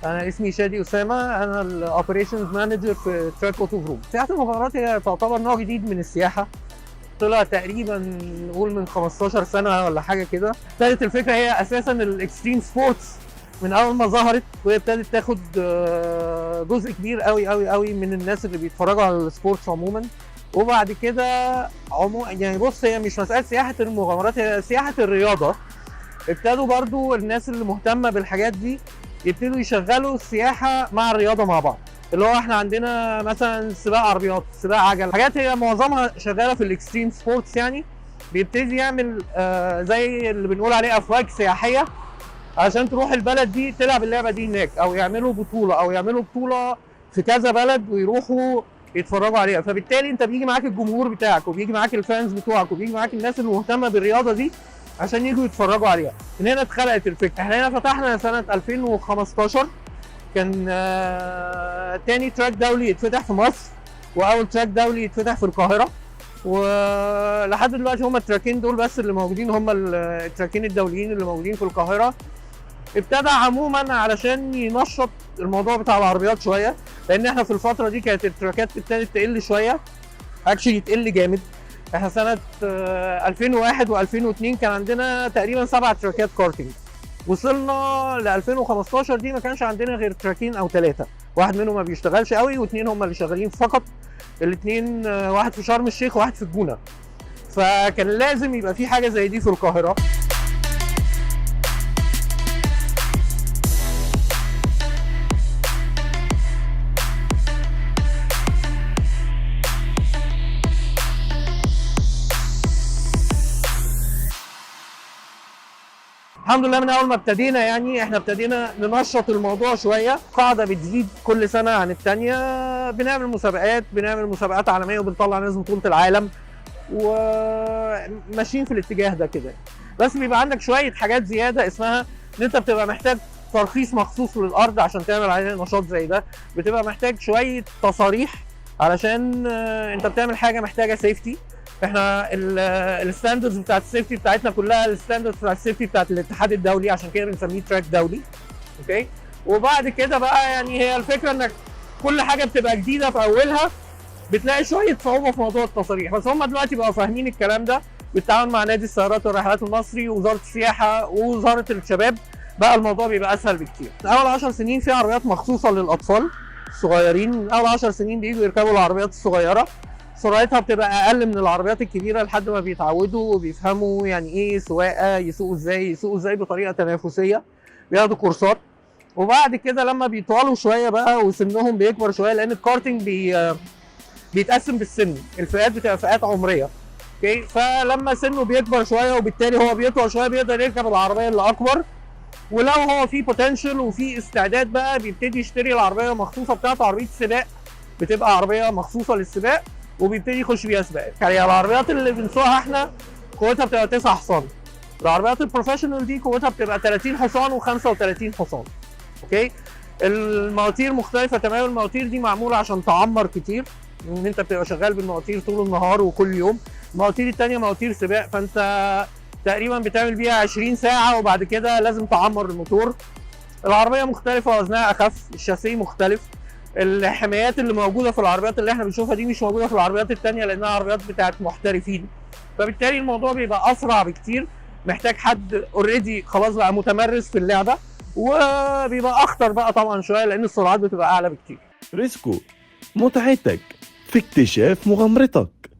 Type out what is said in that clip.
انا اسمي شادي اسامه، انا الاوبريشنز مانجر في تراك اوتو جروب. سياحه المغامرات هي تعتبر نوع جديد من السياحه، طلع تقريبا نقول من 15 سنه ولا حاجه كده. ابتدت الفكره هي اساسا الاكستريم سبورتس من اول ما ظهرت، وهي ابتدت تاخد جزء كبير قوي قوي قوي من الناس اللي بيتفرجوا على السبورتس عموما. وبعد كده يعني بص، هي مش مساله سياحه المغامرات، هي سياحه الرياضه. ابتدوا برضو الناس اللي مهتمه بالحاجات دي يبتدوا يشغلوا السياحه مع الرياضه مع بعض، اللي هو احنا عندنا مثلا سباق عربيات، سباق عجل، حاجات هي معظمها شغاله في الاكستريم سبورتس. يعني بيبتدي يعمل زي اللي بنقول عليه افواج سياحيه عشان تروح البلد دي تلعب اللعبه دي هناك، او يعملوا بطوله، او يعملوا بطوله في كذا بلد ويروحوا يتفرجوا عليها. فبالتالي انت بيجي معاك الجمهور بتاعك، وبيجي معاك الفانز بتوعك، وبيجي معاك الناس اللي مهتمه بالرياضه دي عشان يجوا يتفرجوا عليها. من هنا اتخلقت الفكره. احنا هنا فتحنا سنه 2015، كان تاني تراك دولي يتفتح في مصر، واول تراك دولي يتفتح في القاهره. ولحد دلوقتي هم التراكين دول بس اللي موجودين، هم التراكين الدوليين اللي موجودين في القاهره. ابتدى عموما علشان ينشط الموضوع بتاع العربيات شويه، لان احنا في الفتره دي كانت التراكات ابتدت تقل شويه، اكشلي تقل جامد. احنا سنه 2001 و2002 كان عندنا تقريبا 7 تراكات كارتينج. وصلنا ل 2015 دي ما كانش عندنا غير تراكين او 3، واحد منهم ما بيشتغلش قوي، واثنين هم اللي شغالين فقط. الاثنين واحد في شرم الشيخ وواحد في الجونه. فكان لازم يبقى في حاجه زي دي في القاهره. الحمد لله من اول ما ابتدينا، يعني احنا ابتدينا ننشط الموضوع شويه، قاعده بتزيد كل سنه عن الثانيه. بنعمل مسابقات عالميه، وبنطلع ناس بطوله العالم، وماشيين في الاتجاه ده كده. بس بيبقى عندك شويه حاجات زياده، اسمها ان انت بتبقى محتاج ترخيص مخصوص للارض عشان تعمل عليه نشاط زي ده. بتبقى محتاج شويه تصاريح علشان انت بتعمل حاجه محتاجه سيفتي. احنا الستاندردز بتاعت السيفتي بتاعتنا كلها الستاندردز بتاعت السيفتي بتاعت الاتحاد الدولي، عشان كده بنسميه تراك دولي. اوكي. وبعد كده بقى يعني هي الفكره انك كل حاجه بتبقى جديده في اولها بتلاقي شويه صعوبه في موضوع التصاريح، بس هم دلوقتي بقوا فاهمين الكلام ده بالتعاون مع نادي السيارات والرحلات المصري ووزاره السياحه ووزاره الشباب. بقى الموضوع بيبقى اسهل بكتير. اول 10 سنين في عربيات مخصوصه للاطفال الصغيرين، اول 10 سنين بييجوا يركبوا العربيات الصغيره، سرعتها بتبقى اقل من العربيات الكبيره لحد ما بيتعودوا وبيفهموا يعني ايه سواقه، يسوقوا ازاي بطريقه تنافسيه، بياخدوا كورسات. وبعد كده لما بيطولوا شويه بقى وسنهم بيكبر شويه، لان الكارتنج بيتقسم بالسن، الفئات بتبقى فئات عمريه. اوكي. فلما سنه بيكبر شويه وبالتالي هو بيطول شويه، بيقدر يركب العربيه اللي اكبر. ولو هو في بوتنشال وفي استعداد بقى بيبتدي يشتري العربيه مخصوصه بتاعته، عربيه سباق، بتبقى عربيه مخصوصه للسباق، وبيبتدي يخش بيها سباقات. يعني العربيات اللي بنسوقها احنا قوتها بتبقى 9 حصان. العربيات البروفيشنال دي قوتها بتبقى 30 حصان و35 حصان. اوكي. المواتير مختلفه تماما. المواتير دي معموله عشان تعمر كتير، ان انت بتبقى شغال بالمواتير طول النهار وكل يوم. المواتير الثانيه مواتير سباق، فانت تقريبا بتعمل بيها 20 ساعه وبعد كده لازم تعمر الموتور. العربيه مختلفه، وزنها اخف، الشاسيه مختلف. الحمايات اللي موجوده في العربيات اللي احنا بنشوفها دي مش موجوده في العربيات الثانيه، لانها عربيات بتاعت محترفين. فبالتالي الموضوع بيبقى اسرع بكتير، محتاج حد اوريدي خلاص بقى متمرس في اللعبه، وبيبقى اخطر بقى طبعا شويه لان السرعات بتبقى اعلى بكتير. ريسكو، متعتك في اكتشاف مغامرتك.